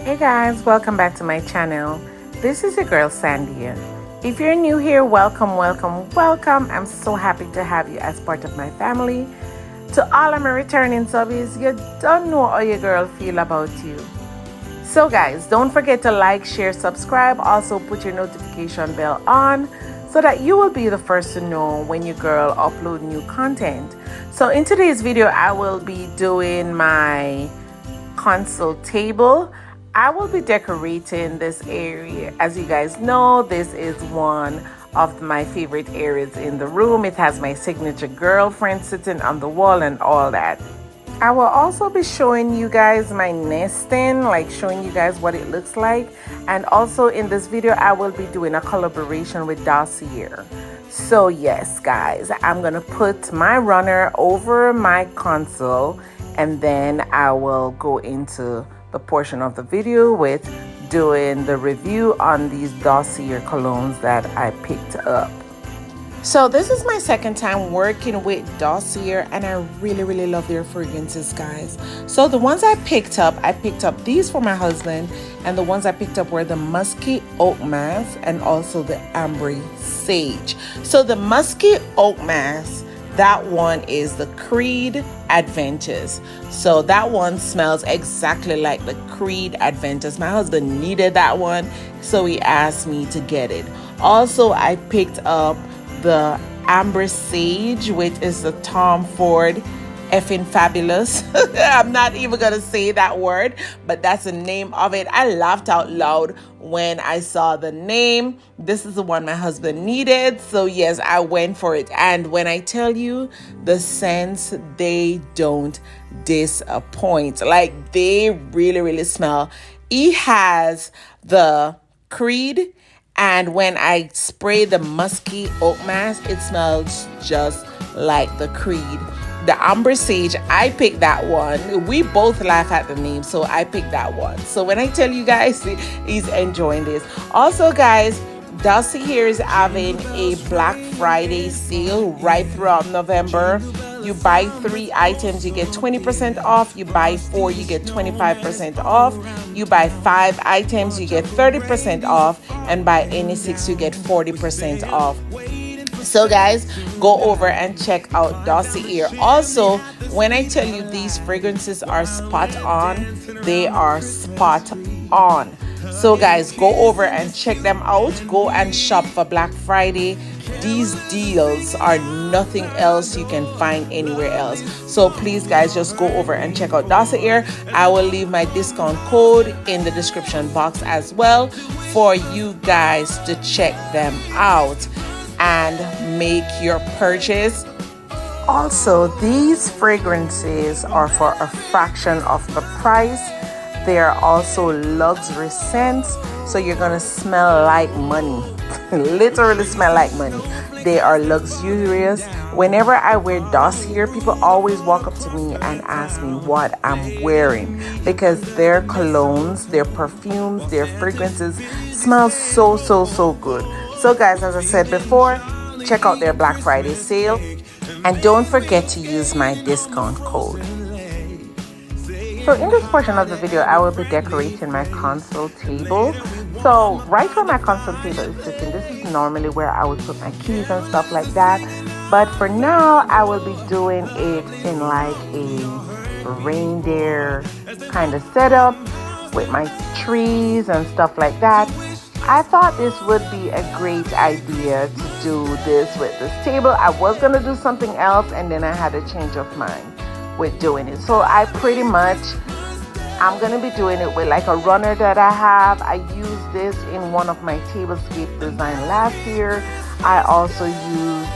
Hey guys, welcome back to my channel. This is your girl Sandia. If you're new here, welcome, welcome, welcome. I'm so happy to have you as part of my family. To all of my returning subbies, you don't know how your girl feel about you. So guys, don't forget to like, share, subscribe. Also put your notification bell on so that you will be the first to know when your girl upload new content. So in today's video, I will be doing my console table. I will be decorating this area. As you guys know, this is one of my favorite areas in the room. It has my signature girlfriend sitting on the wall and all that. I will also be showing you guys my nesting, like showing you guys what it looks like. And also in this video, I will be doing a collaboration with Dossier. So yes, guys, I'm gonna put my runner over my console and then I will go into the portion of the video with doing the review on these Dossier colognes that I picked up. So this is my second time working with Dossier and I really love their fragrances, guys. So the ones I picked up these for my husband, and the ones I picked up were the musky oak mask and also the amber sage. So the musky oak mask, that one is the Creed Adventures. So that one smells exactly like the Creed Adventures. My husband needed that one, so he asked me to get it. Also, I picked up the Amber Sage, which is the Tom Ford effing fabulous. I'm not even gonna say that word, but that's the name of it. I laughed out loud when I saw the name. This is the one my husband needed, so yes, I went for it. And when I tell you the scents, they don't disappoint. Like, they really smell. He has the Creed, and when I spray the musky oak mask, it smells just like the Creed. The Amber Sage, I picked that one. We both laugh at the name, so I picked that one. So when I tell you guys, he's enjoying this. Also, guys, Dossier here is having a Black Friday sale right throughout November. You buy 3 items, you get 20% off. You buy 4, you get 25% off. You buy 5 items, you get 30% off. And buy any 6, you get 40% off. So guys, go over and check out Dossier. Also, when I tell you these fragrances are spot on, they are spot on. So guys, go over and check them out. Go and shop for Black Friday. These deals are nothing else you can find anywhere else. So please guys, just go over and check out Dossier. I will leave my discount code in the description box as well for you guys to check them out and make your purchase. Also, these fragrances are for a fraction of the price. They are also luxury scents, so you're gonna smell like money. Literally smell like money. They are luxurious. Whenever I wear Dossier, people always walk up to me and ask me what I'm wearing, because their colognes, their perfumes, their fragrances smell so good. So guys, as I said before, check out their Black Friday sale and don't forget to use my discount code. So in this portion of the video, I will be decorating my console table. So right where my console table is sitting, this is normally where I would put my keys and stuff like that. But for now, I will be doing it in like a reindeer kind of setup with my trees and stuff like that. I thought this would be a great idea to do this with this table. I was going to do something else and then I had a change of mind with doing it. So I'm going to be doing it with like a runner that I have. I used this in one of my tablescape design last year. I also used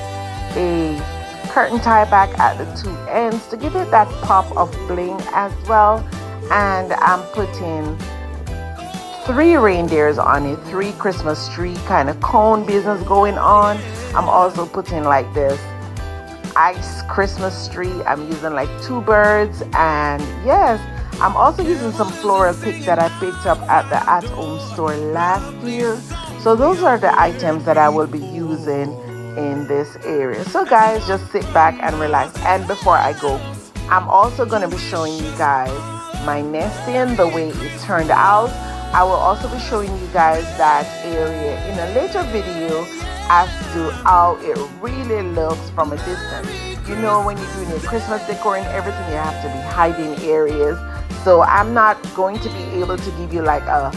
a curtain tie back at the 2 ends to give it that pop of bling as well. And I'm putting 3 reindeers on it, 3 Christmas tree kind of cone business going on. I'm also putting like this ice Christmas tree. I'm using like 2 birds, and yes, I'm also using some floral picks that I picked up at the at-home store last year. So those are the items that I will be using in this area. So guys, just sit back and relax. And before I go, I'm also going to be showing you guys my nesting, the way it turned out. I will also be showing you guys that area in a later video as to how it really looks from a distance. You know, when you're doing your Christmas decor and everything, you have to be hiding areas. So I'm not going to be able to give you like a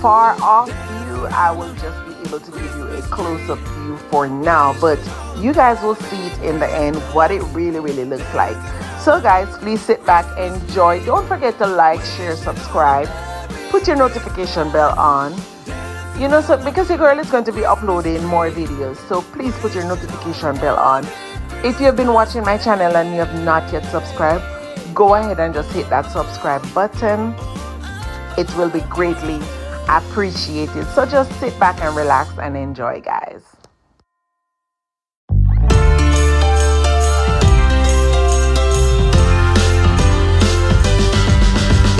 far off view. I will just be able to give you a close-up view for now, but you guys will see it in the end what it really looks like. So guys, please sit back, enjoy. Don't forget to like, share, subscribe, put your notification bell on, you know, so because your girl is going to be uploading more videos, so please put your notification bell on. If you've been watching my channel and you have not yet subscribed, go ahead and just hit that subscribe button. It will be greatly appreciated. So just sit back and relax and enjoy, guys.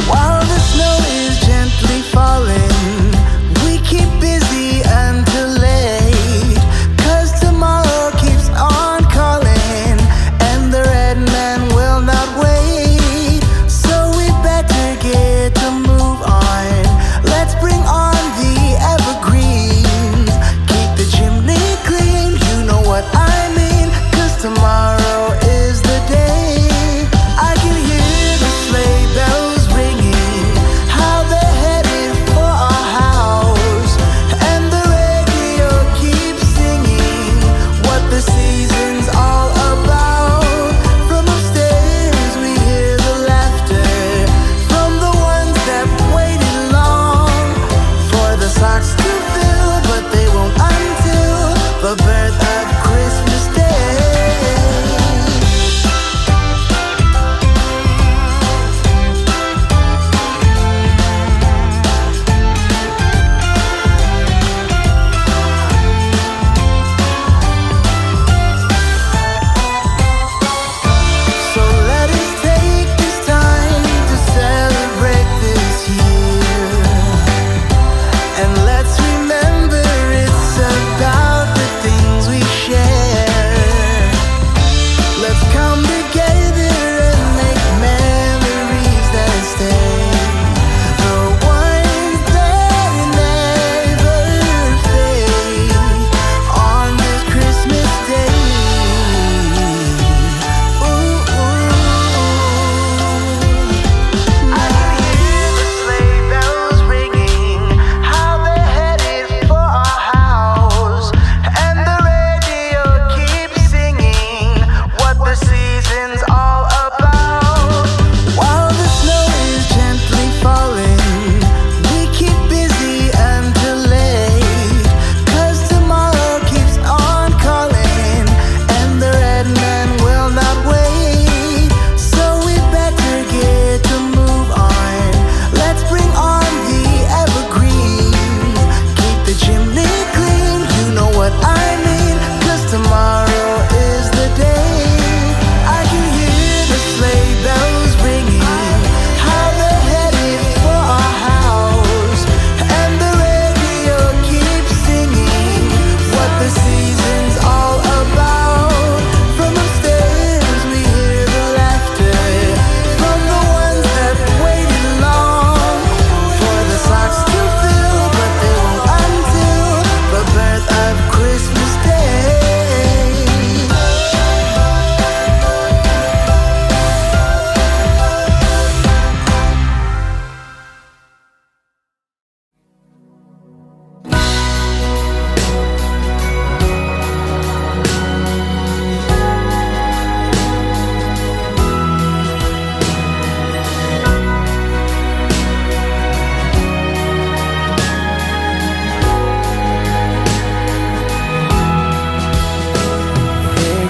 While the snow is gently falling, we keep busy until late, 'cause tomorrow keeps on calling, and the red man will not wait. So we better get to move on. Let's bring on the evergreens. Keep the chimney clean, you know what I mean, 'cause tomorrow is the day. I can hear the sleigh bells ringing, how they're headed for our house, and the radio keeps singing what the season's all about. From upstairs we hear the laughter from the ones that waited long for the socks to fill, but they won't until the birth of Christmas Day. So let us take this time to celebrate this year, and let's remember it's about the things we share. Let's come together and make memories that stay, the ones that never fade on this Christmas Day. Ooh, I can hear the sleigh bells ringing, how they're headed for our house, and the radio keeps singing what the season's all about. While the snow is gently falling, we keep busy until late, 'cause tomorrow keeps on calling, and the red man will not wait. So we better get to move on. Let's bring on the evergreens. Keep the chimney clean, you know what I mean, 'cause tomorrow is the day. I can hear the sleigh bells ringing, how they're headed for our house, and the radio keeps singing what the season's all about. From upstairs we hear the laughter from the ones that waited long for the socks to fill, but they won't until the birth of Christmas Day.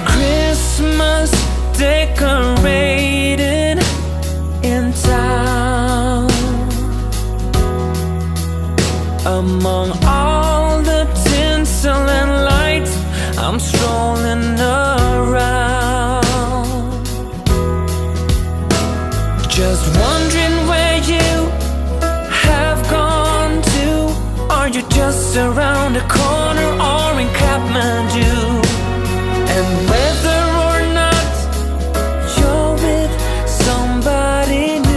Christmas decorated in town, among all the tinsel and lights, I'm strolling around, just wondering where you have gone to. Are you just around the corner or in Kathmandu? And whether or not you're with somebody new,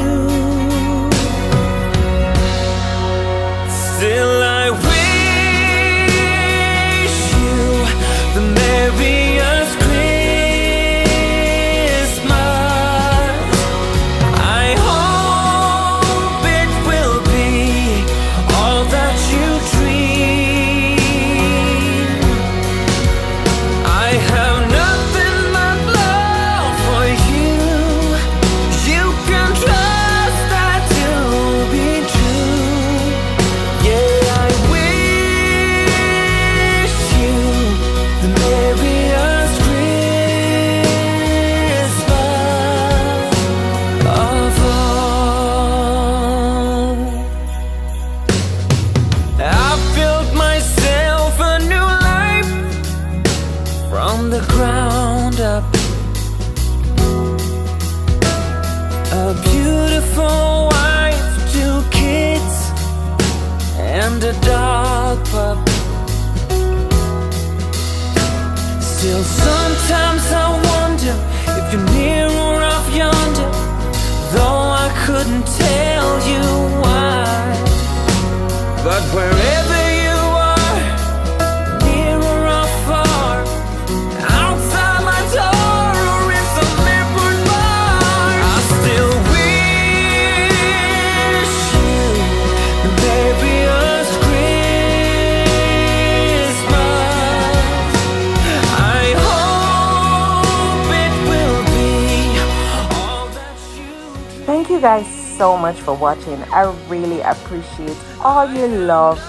so much for watching. I really appreciate all your love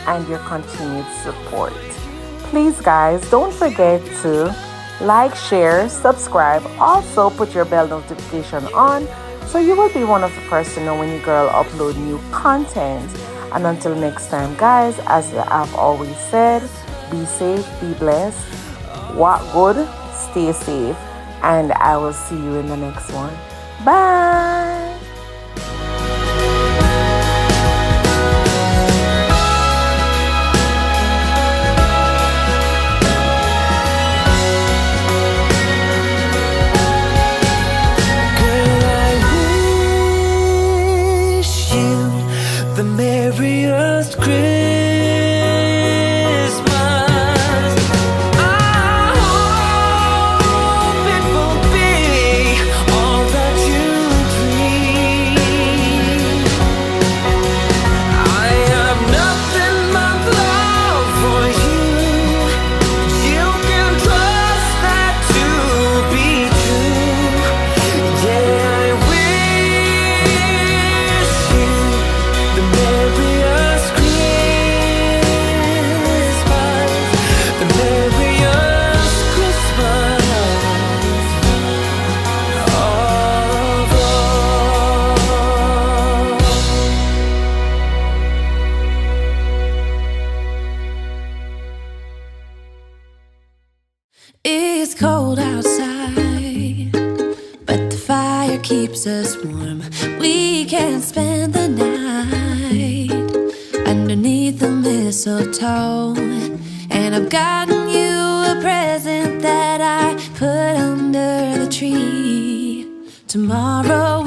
and your continued support. Please, guys, don't forget to like, share, subscribe. Also, put your bell notification on so you will be one of the first to know when your girl upload new content. And until next time, guys, as I've always said, be safe, be blessed, walk good, stay safe, and I will see you in the next one. Bye. The merriest Christmas. I hope it will be all that you dream. I have nothing but love for you. You can trust that to be true. Yeah, I wish you the merriest Christmas, the merriest Christmas of all. It's cold outside, but the fire keeps us warm. We can spend the night underneath the mistletoe. And I've gotten you a present that I put under the tree. Tomorrow